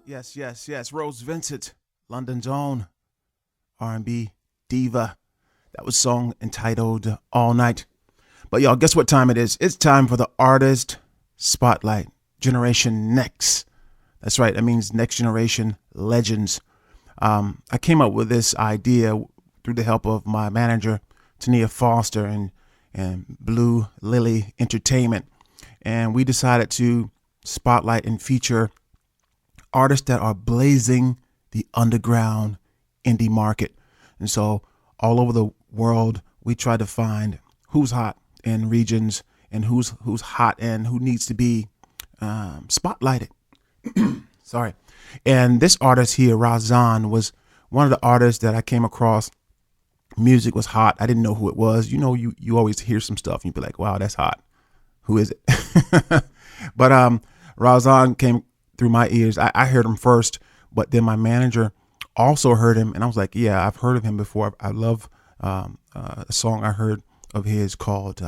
Yes. Rose Vincent, London's own R&B diva. That was a song entitled All Night. But y'all, guess what time it is? It's time for the Artist Spotlight, Generation Next. That's right. That means Next Generation Legends. I came up with this idea through the help of my manager, Tania Foster, and Blue Lily Entertainment. And we decided to spotlight and feature artists that are blazing the underground indie market. And so all over the world, we try to find who's hot in regions and who's hot and who needs to be spotlighted. Sorry. And this artist here, Rozon, was one of the artists that I came across. Music was hot. I didn't know who it was. You know, you always hear some stuff and you be like, wow, that's hot. Who is it? But Rozon came through my ears. I heard him first, but then my manager also heard him. And I was like, yeah, I've heard of him before. I love a song I heard of his called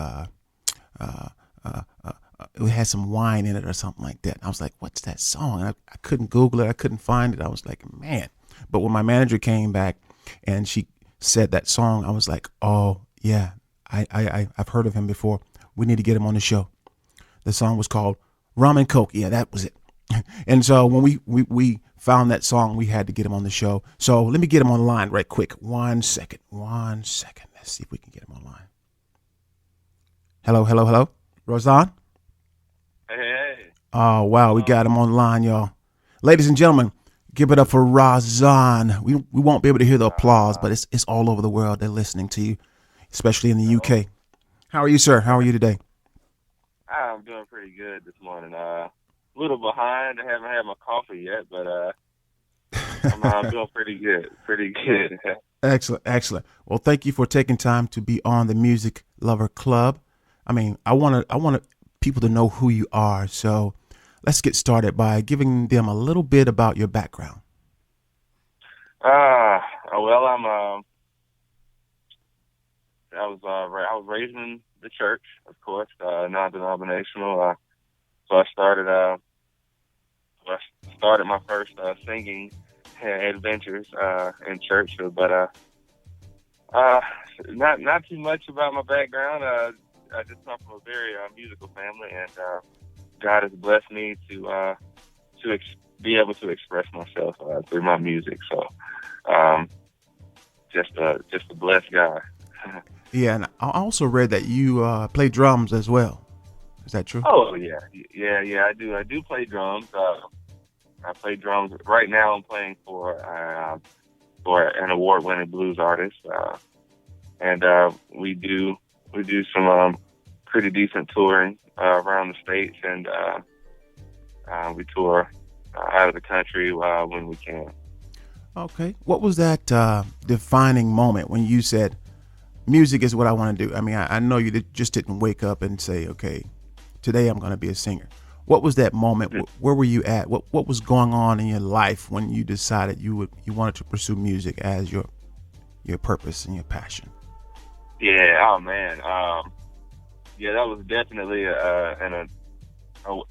it had some wine in it or something like that. I was like, what's that song? I couldn't Google it. I couldn't find it. I was like, man. But when my manager came back and she said that song, I was like, oh, yeah, I've heard of him before. We need to get him on the show. The song was called Rum and Coke. Yeah, that was it. And so when we found that song, we had to get him on the show. So let me get him on the line right quick. One second. Let's see if we can get him online. Hello. Rozon? Hey. Oh, wow. We got him on the line, y'all. Ladies and gentlemen, give it up for Rozon. We won't be able to hear the applause, but it's all over the world. They're listening to you, especially in the UK. How are you, sir? How are you today? I'm doing pretty good this morning. A little behind. I haven't had my coffee yet, but I'm doing pretty good. Excellent. Well, thank you for taking time to be on the Music Lover Club. I mean, I want people to know who you are. So let's get started by giving them a little bit about your background. Well, I was raised in the church, of course, non-denominational. So I started my first singing adventures in church. But not too much about my background. I just come from a very musical family, and God has blessed me to be able to express myself through my music. So just a blessed guy. Yeah, and I also read that you play drums as well. Is that true? Oh yeah. I do. I do play drums. I play drums right now. I'm playing for an award-winning blues artist, and we do some pretty decent touring around the states, and we tour out of the country when we can. Okay. What was that defining moment when you said, music is what I want to do? I mean, I know you just didn't wake up and say, okay, today I'm going to be a singer. What was that moment? Where were you at? What was going on in your life when you decided you wanted to pursue music as your purpose and your passion? Yeah. Oh man. Yeah, that was definitely an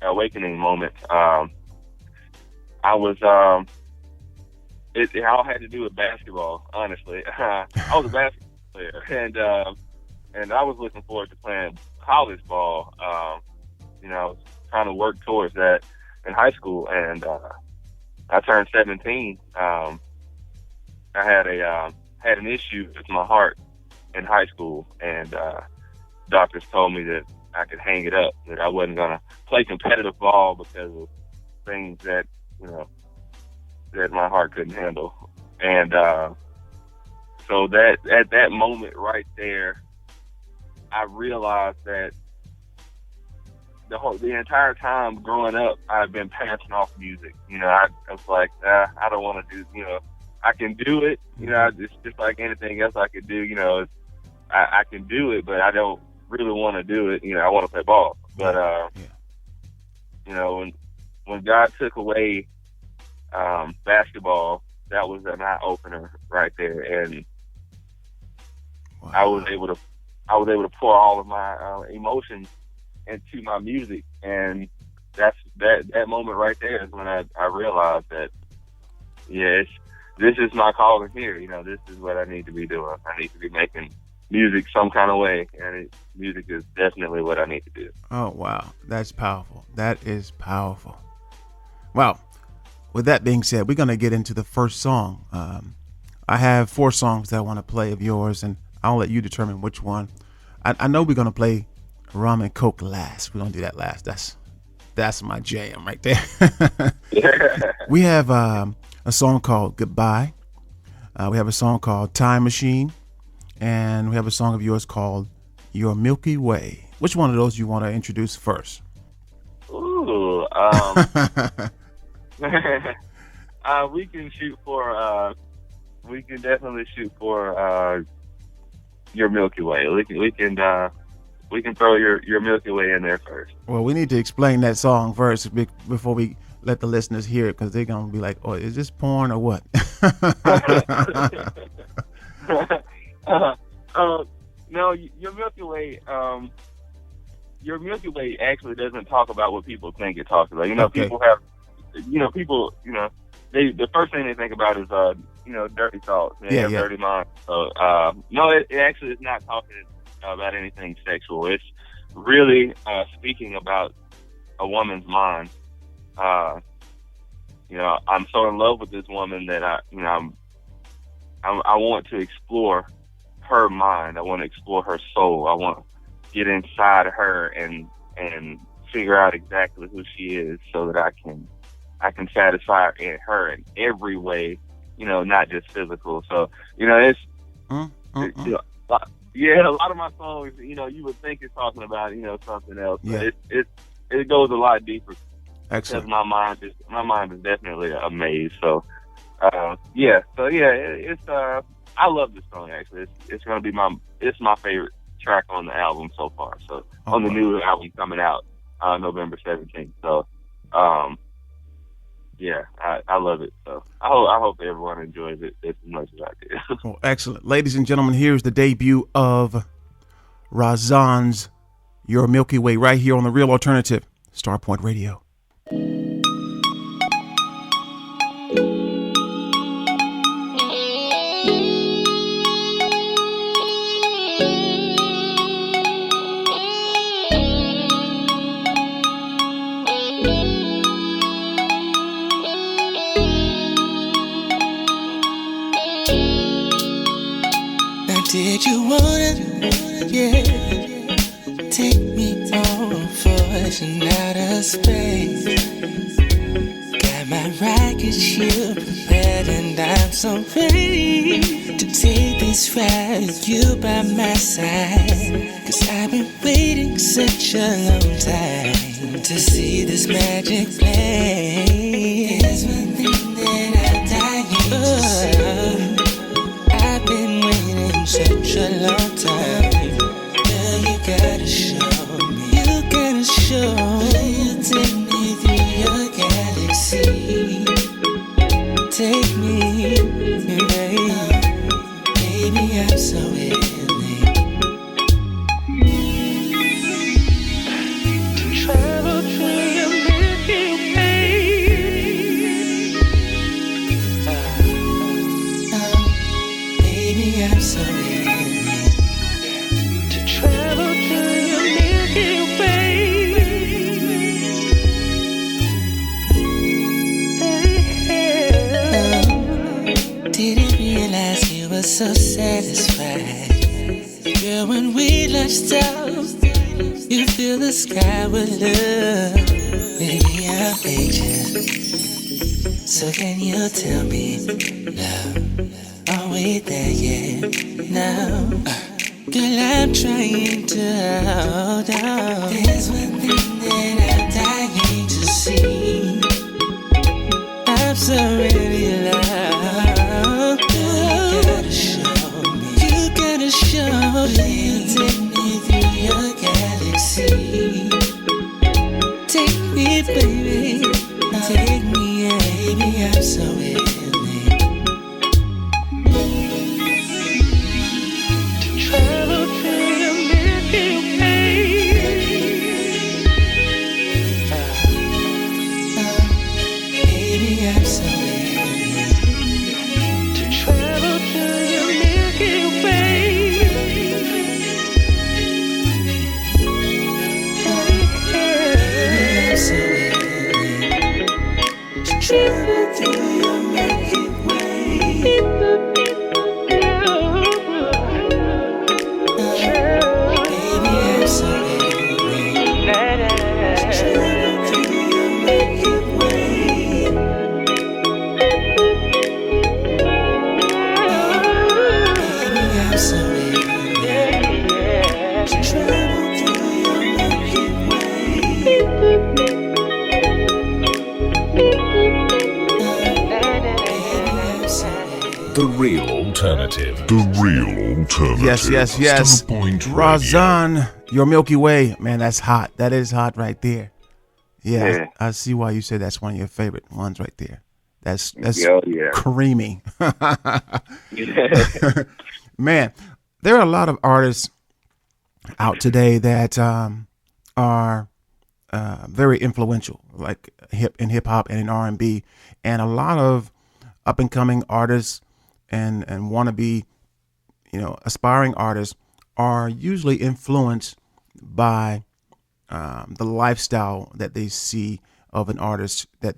awakening moment. I was. It all had to do with basketball. Honestly, I was a basketball player, and I was looking forward to playing college ball. I was trying to work towards that in high school, and I turned 17. I had an issue with my heart in high school, and doctors told me that I could hang it up, that I wasn't gonna play competitive ball because of things that that my heart couldn't handle. And so that at that moment right there, I realized that the entire time growing up, I've been passing off music. I was like, I don't want to do. I can do it. It's just like anything else I could do. I can do it, but I don't really want to do it. I want to play ball. But when God took away basketball, that was an eye opener right there, and wow. I was able to pour all of my emotions into my music, and that moment right there is when I realized that, this is my calling here. This is what I need to be doing. I need to be making music some kind of way, and music is definitely what I need to do. Oh, wow. That's powerful. That is powerful. Wow. With that being said, we're going to get into the first song. I have 4 songs that I want to play of yours, and I'll let you determine which one. I know we're going to play Rum and Coke last. We're going to do that last. That's my jam right there. Yeah. We have a song called Goodbye. We have a song called Time Machine. And we have a song of yours called Your Milky Way. Which one of those you want to introduce first? Ooh. We can shoot for. We can definitely shoot for Your Milky Way. We can throw your Milky Way in there first. Well, we need to explain that song first before we let the listeners hear it, because they're gonna be like, "Oh, is this porn or what?" No, your Milky Way. Your Milky Way actually doesn't talk about what people think it talks about. Okay. People have. The first thing they think about is dirty thoughts. They have dirty minds. So no, it actually is not talking about anything sexual. It's really speaking about a woman's mind. I'm so in love with this woman that I want to explore her mind. I want to explore her soul. I want to get inside her and figure out exactly who she is, so that I can satisfy her in every way, not just physical. So, it's a lot of my songs, you would think it's talking about, something else, but it goes a lot deeper. Excellent. Because my mind is definitely a maze. So, it's I love this song actually. It's gonna be my favorite track on the album so far. So on the new album coming out November 17th. So, I love it. So I hope everyone enjoys it as much as I did. Well, excellent. Ladies and gentlemen, here's the debut of Rozon's Your Milky Way right here on the Real Alternative, StarPoint Radio. Did you wanna, take me on for an outer space? Got my rocket ship prepared and I'm so ready to take this ride with you by my side. 'Cause I've been waiting such a long time to see this magic play. There's one thing that I'm dying to see. I've been waiting such a long time. Girl, you gotta show me. You gotta show me. Will you take me through your galaxy? Take me, baby. Baby, I'm so willing to travel through your Milky Way. Baby, I'm so willing to travel through your Milky Way. Didn't realize you were so satisfied. Girl, when we launched out, you fill the sky with love. Baby, I'm anxious. So can you tell me, love, are we there yet? No. Girl, I'm trying to hold on. There's one thing that I'm dying to see. I'm so ready, love. Girl, you gotta show me. You gotta show me. Will you take me through your galaxy? Take me, baby. Take me, yeah. Baby, I'm so willing to travel through your Milky Way. Baby, I'm so ready to travel to your Milky Way. Baby, I'm so ready to travel to your Milky Way. Baby, I'm so ready to travel to your Milky Way. Baby, I'm so ready to travel to your Milky Way. Baby, I'm so ready. The real alternative. The real alternative. Yes. StarPoint Radio. Rozon, your Milky Way. Man, that's hot. That is hot right there. Yeah. I see why you say that's one of your favorite ones right there. That's Yeah. creamy. Yeah. Man, there are a lot of artists out today that are very influential, like in hip hop and in R&B, and a lot of up and coming artists and wannabe, aspiring artists are usually influenced by the lifestyle that they see of an artist that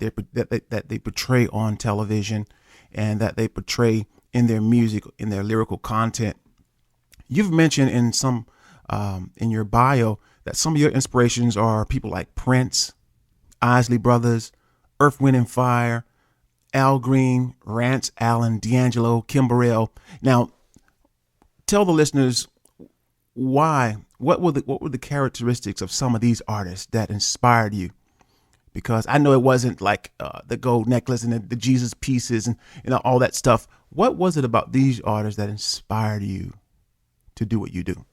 they portray on television and that they portray in their music, in their lyrical content. You've mentioned in some in your bio that some of your inspirations are people like Prince, Isley Brothers, Earth, Wind and Fire, Al Green, Rance Allen, D'Angelo, Kim Burrell. Now, tell the listeners why. What were the characteristics of some of these artists that inspired you? Because I know it wasn't like the gold necklace and the Jesus pieces and all that stuff. What was it about these artists that inspired you to do what you do?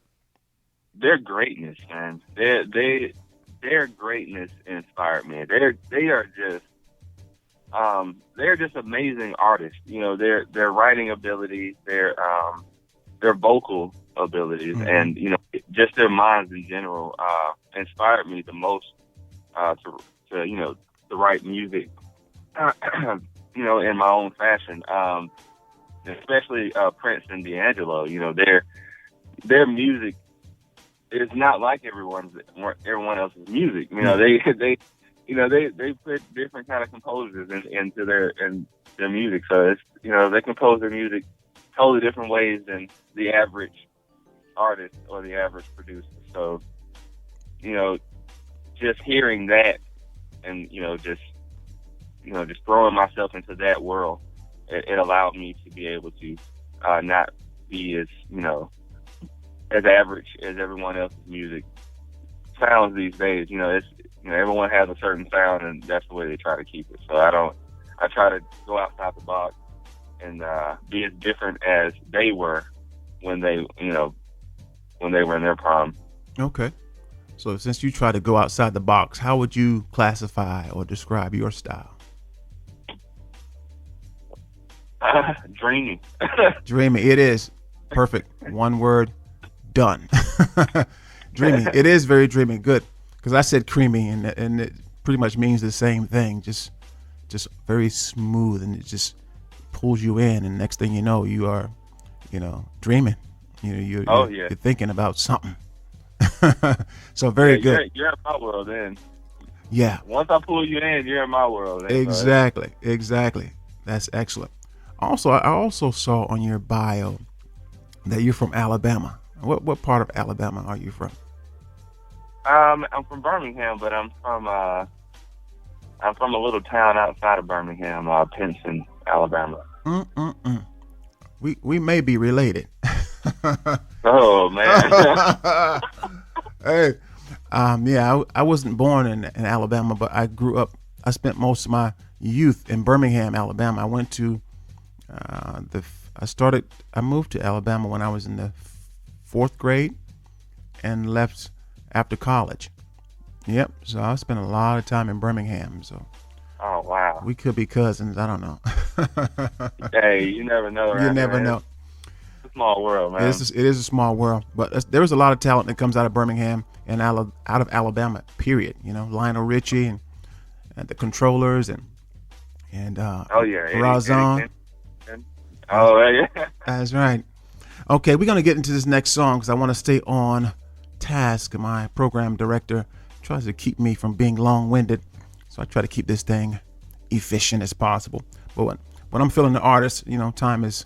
Their greatness, man. Their greatness inspired me. They're just amazing artists. Their writing abilities, their vocal abilities, Mm-hmm. and just their minds in general inspired me the most to write music, in my own fashion. Especially Prince and D'Angelo. Their music is not like everyone else's music. They put different kind of composers into their music. So it's they compose their music totally different ways than the average artist or the average producer. So just hearing that and just throwing myself into that world, it allowed me to be able to not be as average as everyone else's music sounds these days. Everyone has a certain sound, and that's the way they try to keep it. So I try to go outside the box and be as different as they were when they were in their prime. Okay. So since you try to go outside the box, how would you classify or describe your style? Dreamy. Dreamy. It is perfect. One word, done. Dreamy. It is very dreamy. Good. Because I said creamy, and it pretty much means the same thing. Just very smooth, and it just pulls you in. And next thing you know, you are, dreaming. You're thinking about something. So very good. You're in my world then. Yeah. Once I pull you in, you're in my world. Then, Exactly. That's excellent. Also, I also saw on your bio that you're from Alabama. What part of Alabama are you from? I'm from Birmingham, but I'm from a little town outside of Birmingham, Pinson, Alabama. We may be related. Oh man. Hey, I wasn't born in Alabama, but I grew up. I spent most of my youth in Birmingham, Alabama. I went to I moved to Alabama when I was in the 4th grade and left after college. Yep. So I spent a lot of time in Birmingham. So. Oh wow. We could be cousins. I don't know. Hey, you never know. You never know. It's a small world, man. It is a small world, but there was a lot of talent that comes out of Birmingham and out of Alabama. Period. Lionel Richie and the Controllers, and and oh yeah, Rozon. Oh yeah, that's right. Okay, we're gonna get into this next song because I want to stay on task. My program director tries to keep me from being long-winded, so I try to keep this thing efficient as possible. But when I'm feeling the artist, time is,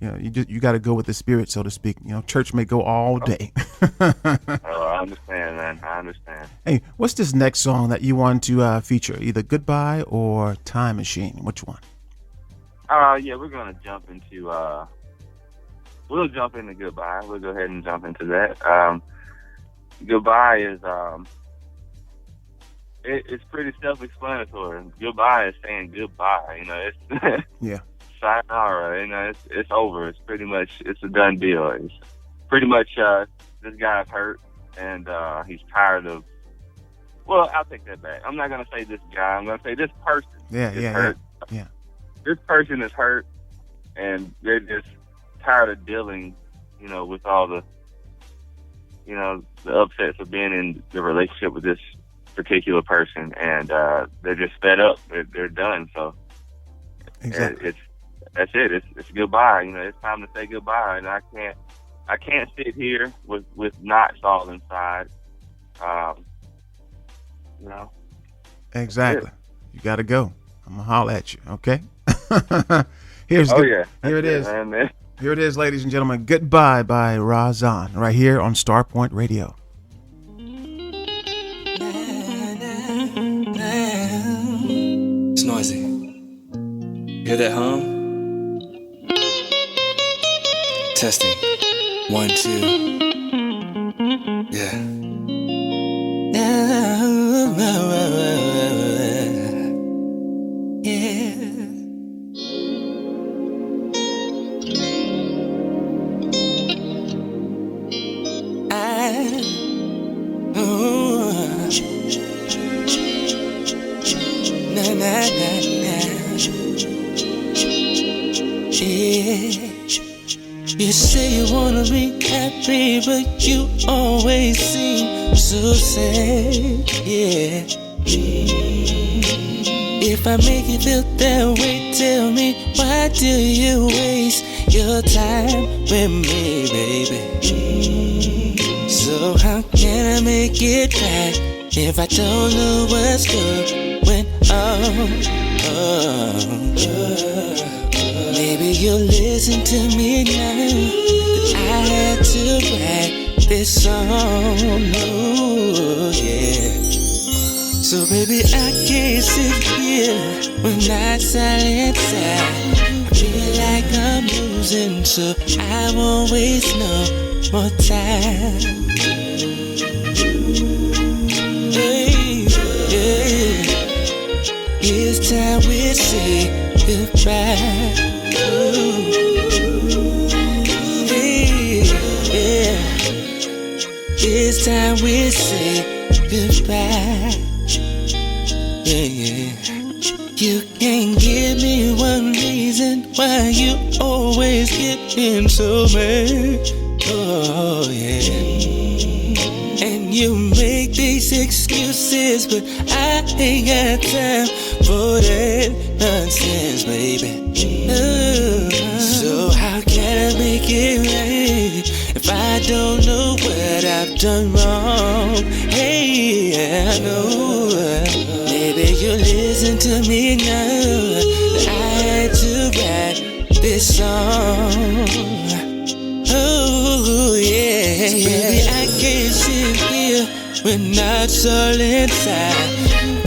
you got to go with the spirit, so to speak. Church may go all day. Oh, I understand, man. I understand. Hey, what's this next song that you want to feature? Either Goodbye or Time Machine? Which one? Yeah, we're gonna jump into. We'll jump into Goodbye. We'll go ahead and jump into that. Goodbye is it's pretty self-explanatory. Goodbye is saying goodbye. It's yeah. Sayonara. It's over. It's pretty much it's a done deal. It's pretty much this guy's hurt and he's tired of. Well, I'll take that back. I'm not gonna say this guy. I'm gonna say this person. Yeah. This person is hurt and they're just tired of dealing, with all the, the upsets of being in the relationship with this particular person, and they're just fed up. They're done. So exactly, that's it. It's goodbye. It's time to say goodbye, and I can't sit here with knots all inside. Exactly. You got to go. I'm gonna holler at you. Okay. Here it is. Man. Here it is, ladies and gentlemen. Goodbye by Rozon, right here on StarPoint Radio. It's noisy. Hear that hum? Testing. 1, 2. Yeah. You say you wanna be happy, but you always seem so sad, yeah. If I make you feel that way, tell me, why do you waste your time with me, baby? So how can I make it right if I don't know what's going on? Maybe you'll listen to me now, that I had to write this song, oh yeah. So baby, I can't sit here when nights are inside. I feel like I'm losing, so I won't waste no more time. Hey, yeah. It's time we say goodbye. It's time we say goodbye. Yeah. You can't give me one reason why you always getting so mad. Oh yeah. And you make these excuses, but I ain't got time for that nonsense, baby. So how can I make it right if I don't know what I've done wrong? Hey, I know. Maybe you listen to me now, that I had to write this song. Oh yeah, so baby, I can't sit here with knots all inside.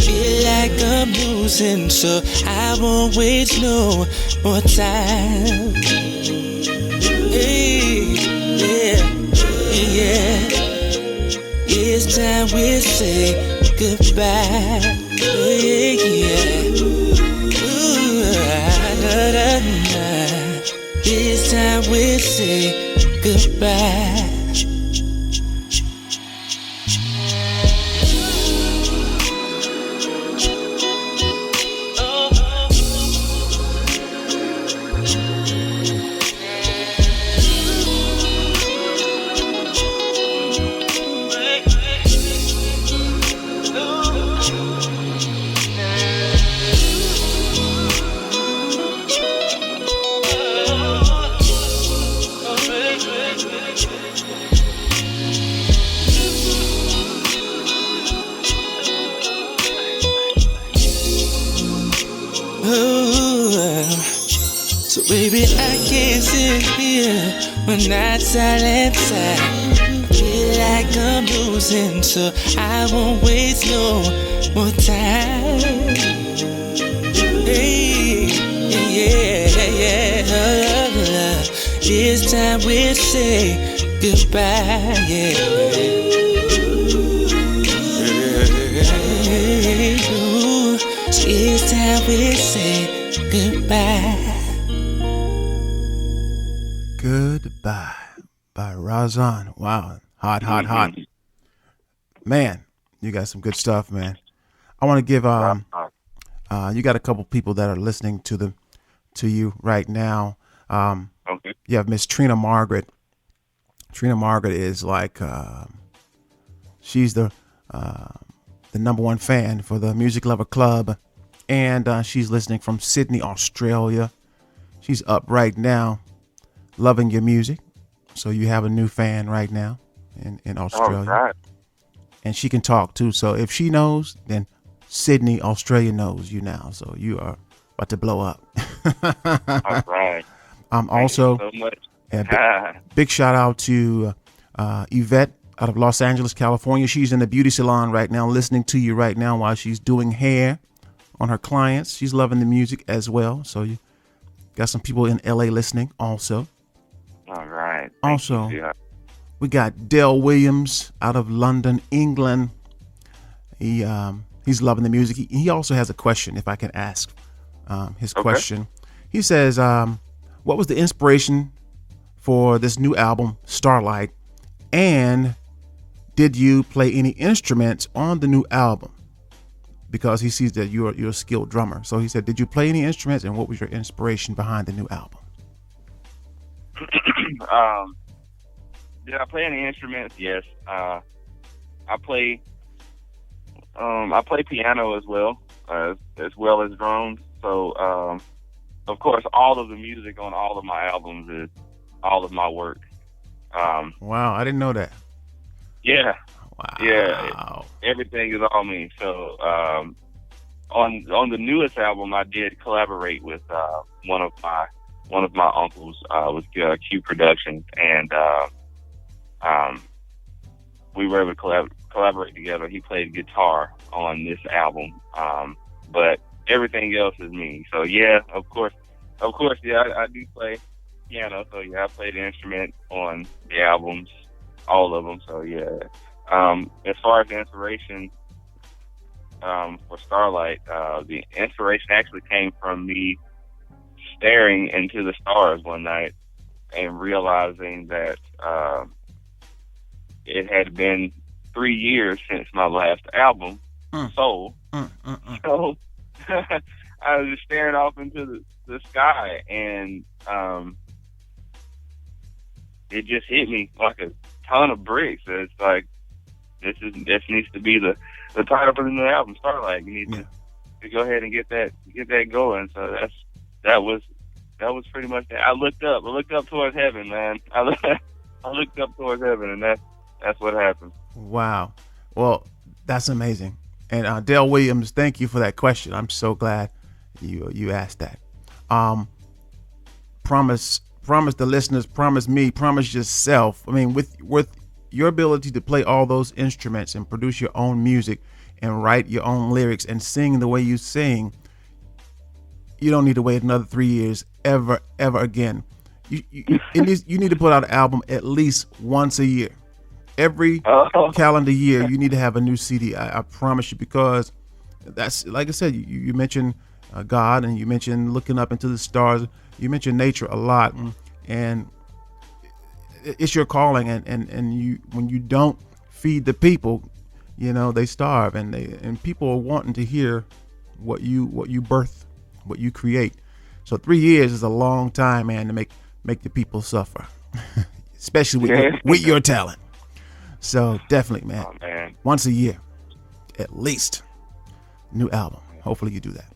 Feel like I'm losing, so I won't waste no more time. Hey, yeah. It's time we say goodbye. Yeah. Ooh, it's time we say goodbye. Ooh. So baby, I can't sit here when nights are inside. I feel like I'm losing, so I won't waste no more time. Hey, yeah, love. It's time we say goodbye, yeah. Ooh, it's time we say goodbye. Goodbye by Rozon. Wow. Hot. Man, you got some good stuff, man. I want to give you got a couple people that are listening to you right now. Okay. You have Miss Trina Margaret. Trina Margaret is like she's the number one fan for the Musiclover Club, and she's listening from Sydney, Australia. She's up right now, loving your music. So you have a new fan right now in Australia. All right. And she can talk too. So if she knows, then Sydney, Australia knows you now. So you are about to blow up. All right. Also, Thank you so much. Big shout out to Yvette out of Los Angeles, California. She's in the beauty salon right now, listening to you right now while she's doing hair on her clients. She's loving the music as well. So you got some people in LA listening also. All right. Also, we got Dale Williams out of London, England. He's loving the music. He also has a question, if I can ask his question. He says, what was the inspiration for this new album, Starlight? And did you play any instruments on the new album? Because he sees that you're a skilled drummer. So he said, did you play any instruments, and what was your inspiration behind the new album? Did I play any instruments? Yes. I play piano as well as drums. So, of course, all of the music on all of my albums is all of my work. Wow, I didn't know that. Yeah. Wow. Yeah. Everything is all me. So, on the newest album, I did collaborate with one of my uncles with Q Productions, and we were able to collaborate together. He played guitar on this album, but everything else is me. So yeah, of course, yeah, I do play piano. So yeah, I played the instrument on the albums, all of them. So yeah, as far as the inspiration for Starlight, the inspiration actually came from me staring into the stars one night and realizing that it had been 3 years since my last album, Soul. So I was just staring off into the sky, and it just hit me like a ton of bricks. It's like this needs to be the title for the new album, Starlight. You need to go ahead and get that going. So that was pretty much that. I looked up towards heaven, man. I looked up towards heaven, and that's what happened. Wow. Well, that's amazing. And Dale Williams, thank you for that question. I'm so glad you asked that. Promise the listeners, promise me, promise yourself. I mean, with your ability to play all those instruments and produce your own music and write your own lyrics and sing the way you sing, you don't need to wait another 3 years ever again. You need to put out an album at least once a year. Every calendar year, you need to have a new CD. I promise you, because that's, like I said, you mentioned God, and you mentioned looking up into the stars. You mentioned nature a lot, and it's your calling. And you, when you don't feed the people, they starve, and people are wanting to hear what you birth, what you create. So 3 years is a long time, man, to make the people suffer, especially with your talent. So definitely, man. Oh, man. Once a year, at least, new album. Hopefully you do that.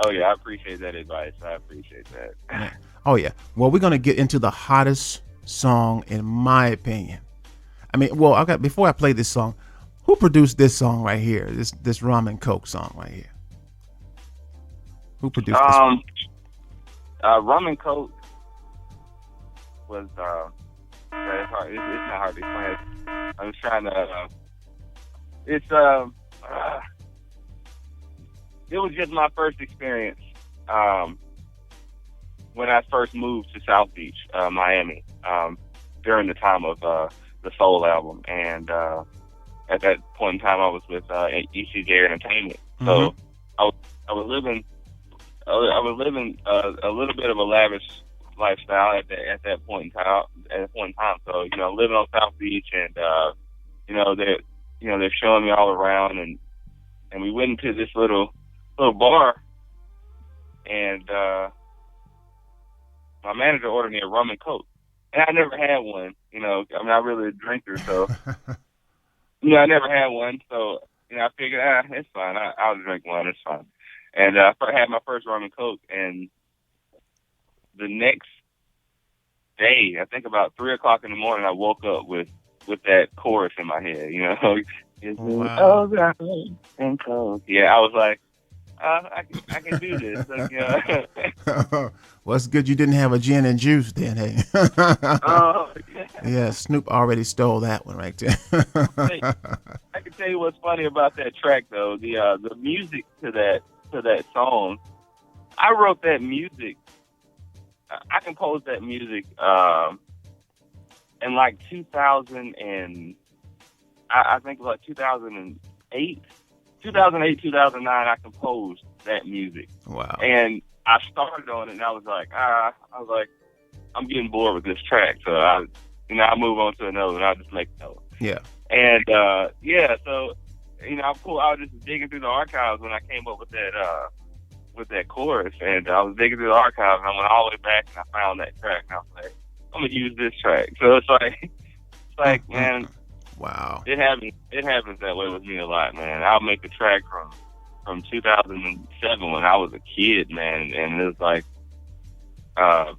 Oh yeah, I appreciate that advice. I appreciate that. Man. Oh yeah. Well, we're gonna get into the hottest song, in my opinion. I mean, well, before I play this song, who produced this song right here? This Rum and Coke song right here. Who produced this one? Rum and Coke was it's hard. It's not hard to explain. I'm just trying to. It was just my first experience when I first moved to South Beach, Miami, during the time of the Soul album, and at that point in time, I was with ECJ Entertainment. So I was living a little bit of a lavish lifestyle at that point in time. So living on South Beach, and they're showing me all around, and we went into this little bar, and my manager ordered me a rum and Coke, and I never had one. I'm not really a drinker, so I never had one. So I figured, it's fine. I'll drink one. It's fine. And I had my first rum and Coke, and the next day, I think about 3:00 in the morning, I woke up with that chorus in my head. Wow. Rum and Coke. Yeah, I was like, I can do this. Well, it's good you didn't have a gin and juice then, hey. Yeah. Yeah, Snoop already stole that one right there. I can tell you what's funny about that track, though. The music to that song, I wrote that music. I composed that music in like 2000 and I think it was like 2008, 2009. I composed that music. Wow. And I started on it, and I was like, I'm getting bored with this track, so I move on to another, and I'll just make another. Yeah. And so I'm cool. I was just digging through the archives when I came up with that chorus, and I was digging through the archives, and I went all the way back, and I found that track, and I was like, I'm gonna use this track. So it's like, man, wow, it happens that way with me a lot, man. I'll make a track from 2007 when I was a kid, man, and it's like, I'll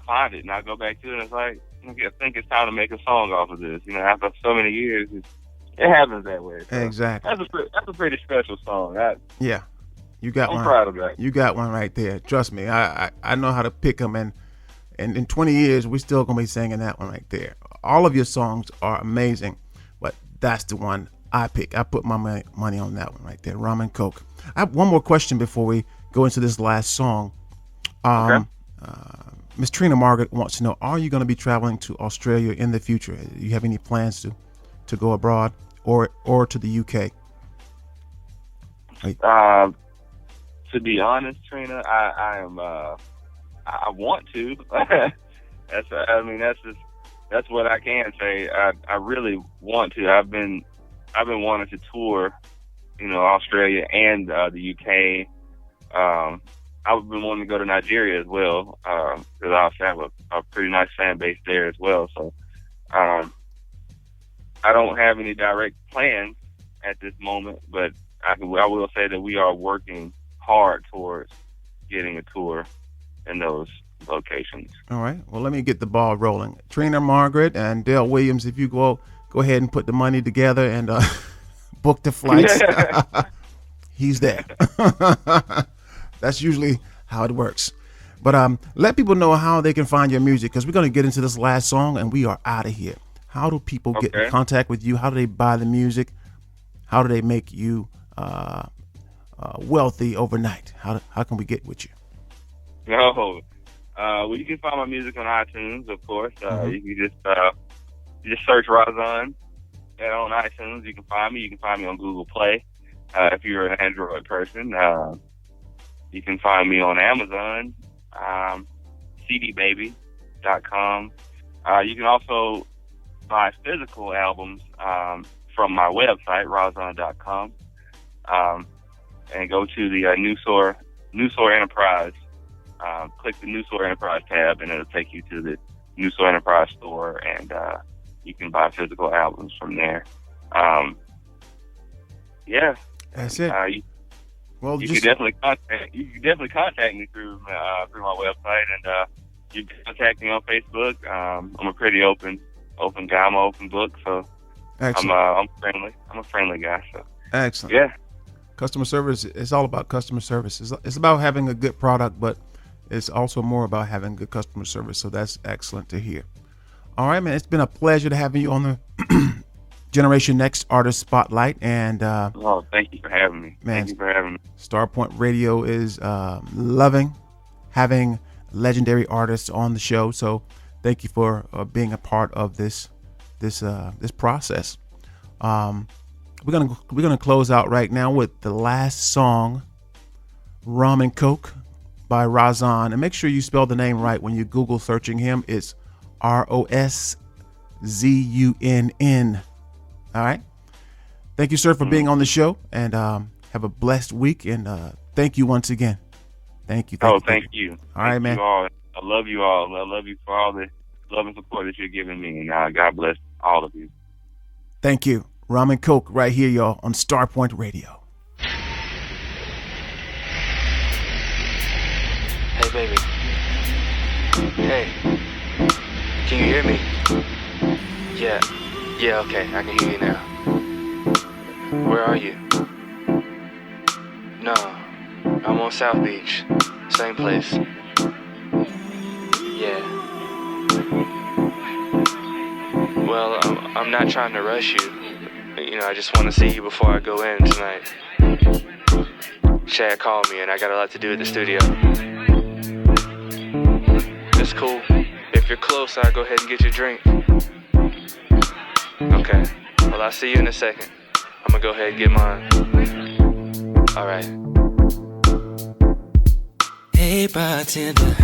find it, and I'll go back to it, and it's like, I think it's time to make a song off of this. After so many years, it happens that way. So exactly. That's a pretty special song. Yeah, you got one. I'm proud of that. You got one right there. Trust me, I know how to pick them, and in 20 years, we're still gonna be singing that one right there. All of your songs are amazing, but that's the one I pick. I put my money on that one right there, Rum and Coke. I have one more question before we go into this last song. Okay. Miss Trina Margaret wants to know, are you going to be traveling to Australia in the future? Do you have any plans to go abroad or to the UK? To be honest, Trina, I want to. That's what I can say. I really want to. I've been wanting to tour, Australia and the UK. I've been wanting to go to Nigeria as well, because I also have a pretty nice fan base there as well. So I don't have any direct plans at this moment, but I will say that we are working hard towards getting a tour in those locations. All right. Well, let me get the ball rolling. Trina Margaret and Dale Williams, if you go ahead and put the money together and book the flights, he's there. That's usually how it works. But let people know how they can find your music, because we're going to get into this last song and we are out of here. How do people get in contact with you? How do they buy the music? How do they make you wealthy overnight? How can we get with you? Well, you can find my music on iTunes, of course. You can just search Rozon on iTunes. You can find me. You can find me on Google Play if you're an Android person. You can find me on Amazon, cdbaby.com. You can also buy physical albums from my website, rozon.com, and go to the New Soar Enterprise. Click the New Soar Enterprise tab, and it'll take you to the New Soar Enterprise store, and you can buy physical albums from there. Yeah, that's it. You can definitely contact me through my website, and you can contact me on Facebook. I'm a pretty open guy. I'm an open book, so I'm friendly. I'm a friendly guy. So excellent. Yeah. Customer service, it's all about customer service. It's about having a good product, but it's also more about having good customer service. So that's excellent to hear. All right, man. It's been a pleasure to have you on the Generation Next Artist Spotlight. And thank you for having me. Man, thank you for having me. StarPoint Radio is loving having legendary artists on the show. So thank you for being a part of this process. We're gonna close out right now with the last song, "Rum and Coke" by Rozon, and make sure you spell the name right when you Google searching him. It's Roszunn. All right. Thank you, sir, for being on the show, and have a blessed week. And thank you once again. Thank you. Thank you. All right, man. I love you all. I love you for all the love and support that you're giving me, and God bless all of you. Thank you. Rum and Coke right here, y'all, on StarPoint Radio. Hey, baby. Hey. Can you hear me? Yeah, okay. I can hear you now. Where are you? No. I'm on South Beach. Same place. Yeah. Well, I'm not trying to rush you. I just want to see you before I go in tonight. Chad called me and I got a lot to do at the studio. It's cool. If you're close, I'll go ahead and get you a drink. Okay. Well, I'll see you in a second. I'm gonna go ahead and get mine. Alright. Hey, bartender.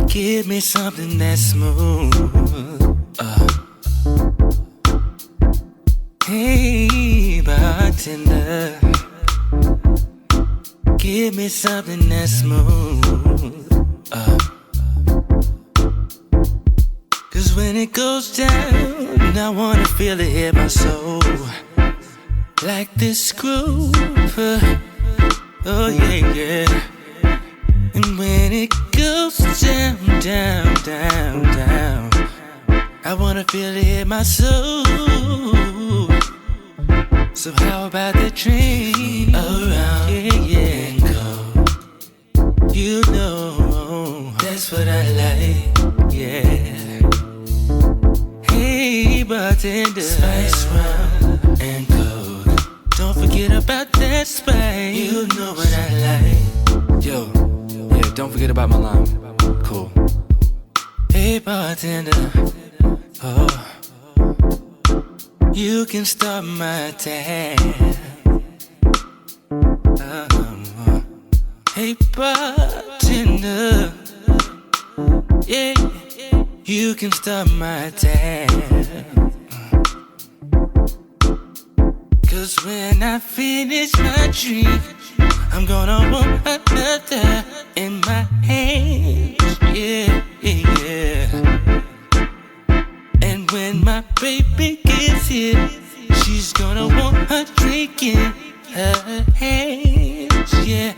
Give me something that's smooth. Hey, bartender, give me something that's smooth. 'Cause when it goes down, I wanna feel it hit my soul like this groove. Oh yeah, yeah. And when it goes down, down, down, down, I wanna feel it hit my soul. So how about the train around, yeah, and go. You know, that's what I like, yeah. Hey, bartender, spice, rum, and coke. Don't forget about that spice. You know what I like. Yo, yeah, don't forget about my lime. Cool. Hey, bartender, oh, you can start my tab. Hey, bartender, yeah, you can start my tab. 'Cause when I finish my drink, I'm gonna want another in my hands, yeah, yeah. And when my baby gets here, she's gonna want her drink in her hands, yeah.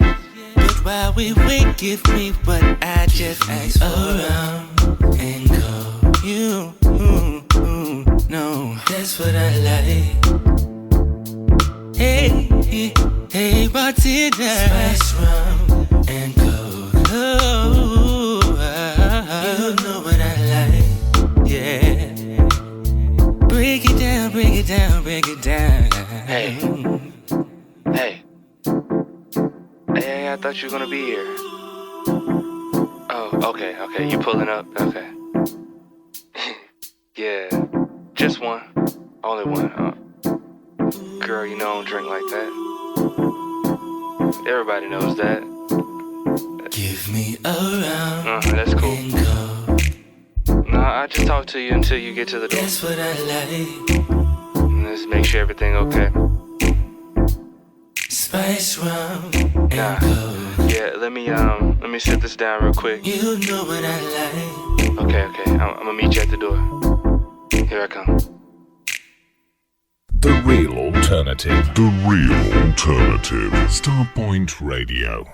But while we wait, give me what I just asked for. Around and go. You know that's what I like. Hey, hey, bartender, spice, rum, and coke. Oh, you know what I like, yeah. Break it down, break it down, break it down. Hey. Hey, I thought you were gonna be here. Oh, okay, you pulling up, okay. Yeah, just one, only one, huh? Girl, you know I don't drink like that. Everybody knows that. Give me a round, that's cool. and go. Nah, I just talk to you until you get to the door. That's what I like. Let's make sure everything okay. Spice, rum, and coke. Yeah, let me sit this down real quick. You know what I like. Okay, I'm gonna meet you at the door. Here I come. The real alternative. The real alternative. StarPoint Radio.